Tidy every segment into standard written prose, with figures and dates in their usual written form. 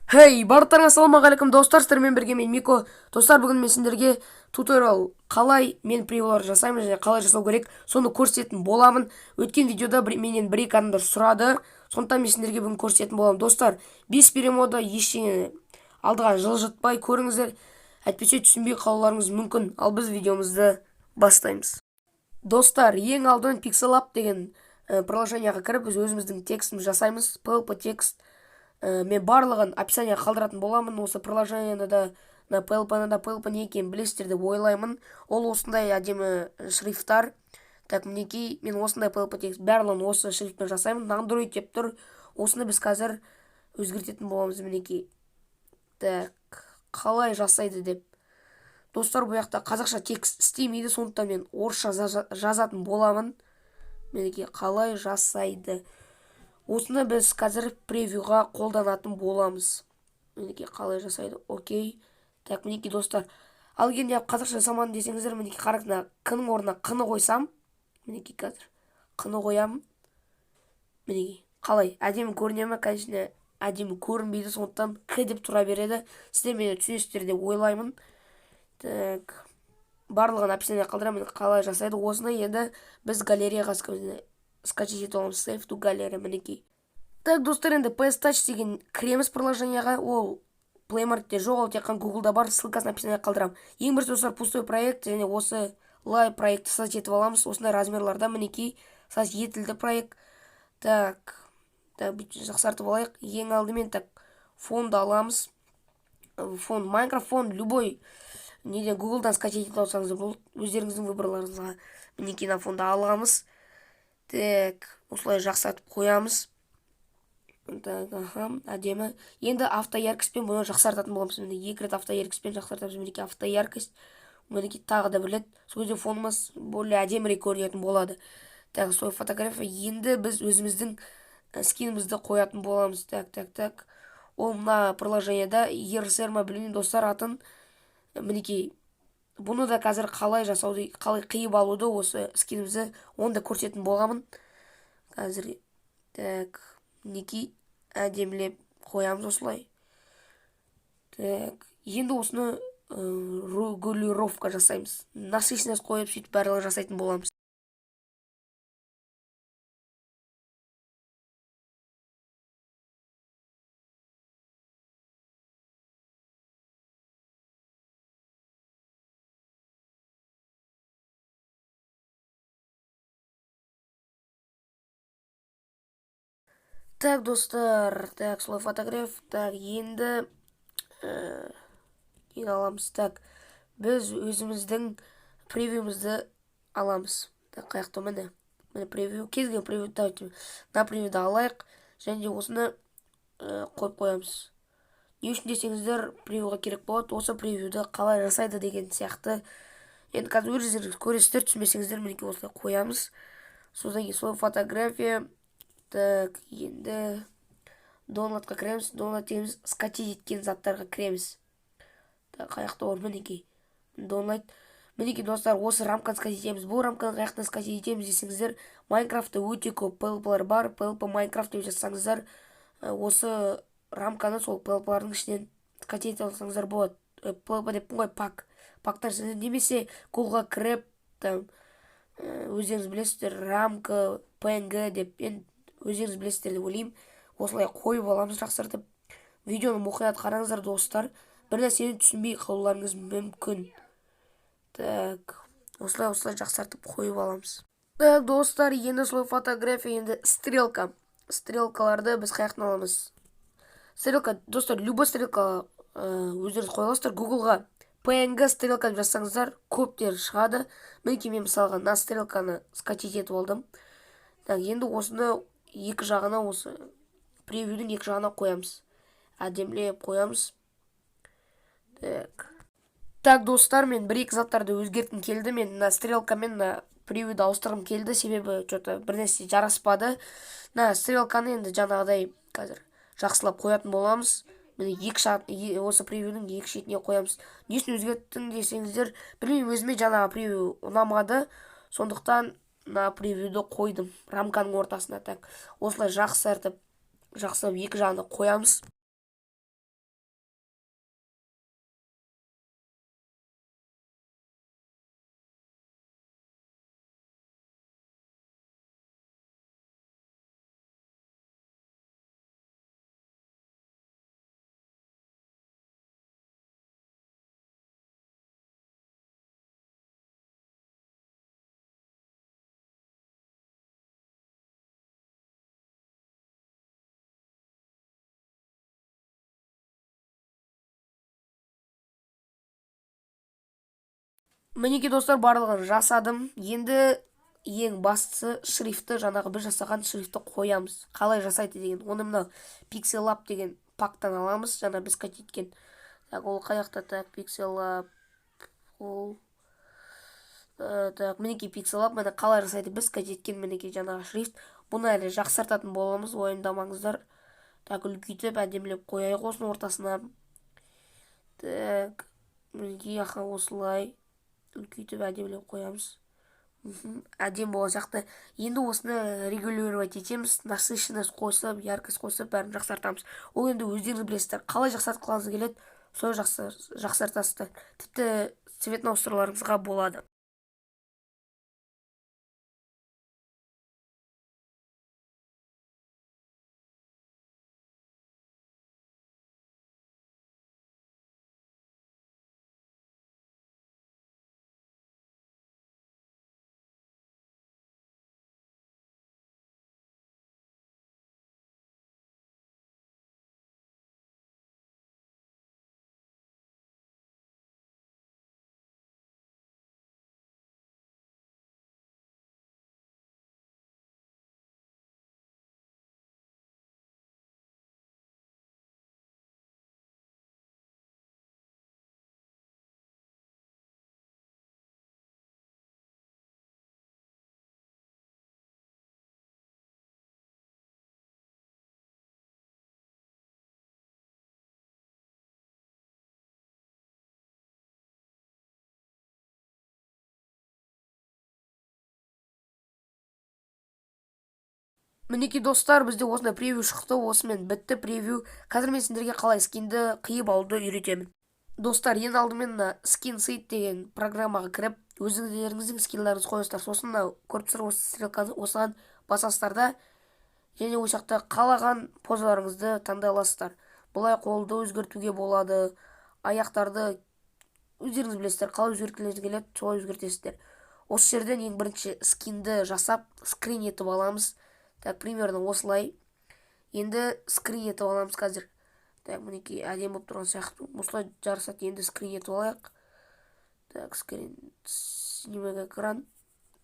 Хей, барлықтарыңа ассалаумағалейкум достар, сіздермен бірге мен Мико. Достар, бүгін мен сендерге туториал қалай мен превьюлар жасаймын және қалай жасау керек, соны көрсететін боламын. Өткен видеода менен бір-екі адамдар сұрады, сондықтан мен сендерге бүгін көрсететін боламын. Достар, без перемота ештеңе алдыға жылжытпай көріңіздер, әйтпесе түсінбей қалуларыңыз мүмкін. Ал біз видеомызды бастаймыз. Достар, ең алдымен Pixel деген приложенияға кіріп, біз өзіміздің текстімізді жасаймыз. PLP текст. Мен барлығын описанияға қалдыратын боламын. Осы приложенияны да PLP не екенін білесіздер деп ойлаймын. Ол осындай әдемі шрифттар. Так, мінекей, мен осындай PLP текст барлығын осы шрифтпен жасаймын. Android деп тұр. Осыны біз қазір өзгертетін боламыз, мінекей. Так, қалай жасайды деп. Достар, бұл жақта қазақша текст істемейді, сондықтан мен орысша жазатын боламын. Мінекей, қалай жасайды. Осыны біз қазір превьюға қолданатын боламыз. Мінекей, қалай жасайды. Окей. Так, мінекей достар. Ал егер қазақша жасамадым десеңіздер, мінекей қараңыздар, к-нің орнына қ-ны қойсам, мінекей қазір қ-ны қоямын. Мінекей, қалай әдемі көріне ме? Конечно, әдемі көрінбейді, сондықтан к деп тұра береді. Сіздер мені түсінесіздер деп ойлаймын. Так, барлығын описание қалдырамын, қалай жасайды. Осыны енді біз галереяға скачать етіп аламыз. Save to галерея, мінекей. Так, достар, енді PS Touch деген кіреміз приложенияға. Ол Play Marketте жоқ, ол тек қана Google'да бар, ссылкасын описание қалдырамын. Ең бірінші достар, пустой проект және осы лай проектті саз етіп аламыз. Осындай размерларда, мінекей, саз етілді проект. Так, бүйтіп жақсартып алайық. Ең алдымен так фонды аламыз. Фон, Minecraft фон, любой неден Google'дан скачать етіп алсаңыз бұл өздеріңіздің выборларыңызға. Мінекей фонды аламыз. Так, осылай жақсартып қоямыз. Так, әдемі. Енді автояркостьпен бұны жақсартатын боламыз. Екі рет автояркостьпен жақсартамыз. Мінекей автояркость. Мінекей тағы да білет. Сол кезде фонымыз более әдемірек көрінетін болады. Так, сол фотография. Енді біз өзіміздің скинімізді қоятын боламыз. Так. Ол мына приложенияда ерсерма білмеймін достар атын. Мінекей, бұны да қазір қалай жасауды, қалай қиып алуды осы скинімізді онда көрсететін боламын. Қазір, так, мінекей, әдемілеп қоямыз осылай. Так, енді осыны регулировка жасаймыз. Насыщенность қойып сөйтіп барлығын жасайтын боламыз. Так, достар, так, солай фотограф, так, енді аламыз. Так, біз өзіміздің превьюімізді аламыз. Так, қаяқты міне превью, кезген превью, на превьюді алайық, және осыны қойып қоямыз. Не үшін десеңіздер, превьюға керек болады, осы превьюді қалай жасайды деген сияқты. Енді қазір өздеріңіз көресіздер, түсінбесеңіздер, мінекей осылай қоямыз. Содан кейін сол фотография. Так, енді downloadқа кіреміз. Download дейміз, скачать еткен заттарға кіреміз. Так, қаяқта ор, мінекей. Download. Мінекей достар, осы рамканы скачать етеміз. Бұл рамканы қаяқтан скачать етеміз десеңіздер, Майнкрафтта өте көп PLP-лар бар. PLP Майнкрафт деп жазсаңыздар, осы рамканы сол PLP-лардың ішінен скачать етіп алсаңыздар болады. PLP деп қой, пактар немесе Google-ға кіріп, өздеріңіз білесіздер, рамка, PNG деп, өздеріңіз білесіздер деп ойлаймын. Осылай қойып аламыз жақсартып. Видеоны мұқият қараңыздар достар. Бір нәрсені түсінбей қалуларыңыз мүмкін. Так, осылай жақсартып қойып аламыз. Так, достар, енді солай фотография, енді стрелка. Стрелкаларды біз қаяқтан аламыз. Стрелка, достар, любой стрелка өздеріңіз қойыласыздар. Google'ға PNG стрелка жазсаңыздар, көптер шығады. Мінекей мен мысалға на стрелканы скачать етіп алдым. Так, енді осыны екі жағына, осы превьюдің екі жағына қоямыз. Әдемілеп қоямыз. Так, достар, мен бір-екі заттарды өзгерткім келді. Мен на стрелкамен на превьюді ауыстырғым келді, себебі бір нәрсе жараспады. На стрелканы енді жаңағыдай қазір жақсылап қоятын боламыз. Осы превьюдің екі шетіне қоямыз. Не үшін өзгерттім десеңіздер, білмеймін, өзіме жаңағы превью ұнамады, сондықтан на превьюді қойдым рамканың ортасына. Так, осылай жақсылап екі жағына қоямыз. Мінекей достар, барлығын жасадым. Енді ең бастысы шрифті, жаңағы біз жасаған шрифті қоямыз. Қалай жасайды деген. Оны мына Pixel Lab деген пактан аламыз. Жаңа біз қажет еткен. Так, ол қаяқта? Так, Pixel Lab. Ол так, мінекей Pixel Lab. Міне қалай жасайды біз қажет еткен мінекей жаңағы шрифт. Бұны әлі жақсартатын боламыз, уайымдамаңыздар. Так, үлкейтіп, әдемілеп қояйық осының ортасына. Так, мінекей осылай үлкейтіп әдемілеп қоямыз. Әдем болашақты. Енді осыны регулировать етеміз. Насыщенность қосып, яркость қосып, бәрін жақсартамыз. Ол енді өздеріңіз білесіздер. Қалай жақсартқыларыңыз келеді, сол жақсартасыздар. Тіпті цветін ауыстыруларыңызға болады. Мінекей достар, бізде осындай превью шықты, осымен бітті превью. Қазір мен сендерге қалай скинді қиып алуды үйретемін. Достар, ең алдымен скин сейт деген программаға кіріп, өздеріңіздің скиллеріңізді қойыңыздар. Сосын көріп тұрсыздар, осы стрелканы осыған басасыздар да, және ол жақта қалаған позаларыңызды таңдай аласыздар. Бұлай қолды өзгертуге болады, аяқтарды өздеріңіз білесіздер, қалай өзгерткілеріңіз келеді, солай өзгертесіздер. Осы жерден ең бірінші скинді жасап, скрин етіп аламыз. Так, примерно осылай. Енді скрин етіп аламыз қазір. Так, мінекей әдем болып тұрған сияқты. Осылай жарысады. Енді скрин етіп алайық. Так, скрин. Снимай экран.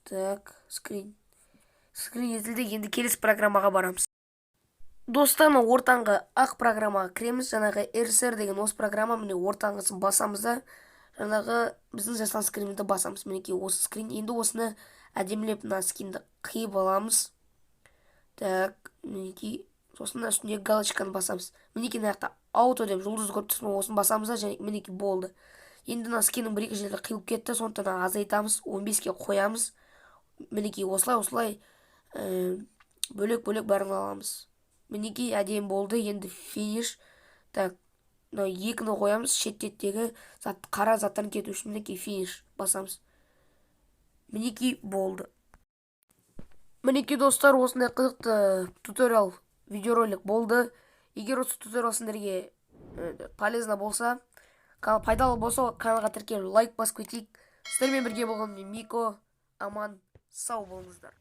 Так, скрин. Скрин етілді. Енді келесі программаға барамыз. Достар, ортаңғы ақ программаға кіреміз. Жаңағы RSR деген осы программа, міне ортаңғысын басамыз да, жаңағы біздің жасаған скринді басамыз. Мінекей осы скрин. Енді осыны әдемілеп мына скинді қиып аламыз. Так, мінекей, сосын үстіндегі галочканы басамыз. Мінекей мына ауто деп жұлдыз көріп тұрсыз, осын басамыз да, және мінекей болды. Енді мына скиннің бір-екі жерде қиылып кетті, сондықтан азайтамыз, 15-ке қоямыз. Мінекей осылай бөлек-бөлек бәрін аламыз. Мінекей әдем болды, енді финиш. Так, екіні қоямыз, шеттеттегі қара заттан кету үшін мінекей финиш басамыз. Мінекей болды. Мінекей достар, осындай қызықты туториал видеоролик болды. Егер осы туториал сендерге полезно болса, пайдалы болса, каналға тіркеліп лайк басып кетейік. Сіздермен бірге болған мен Мико. Аман, сау болыңыздар.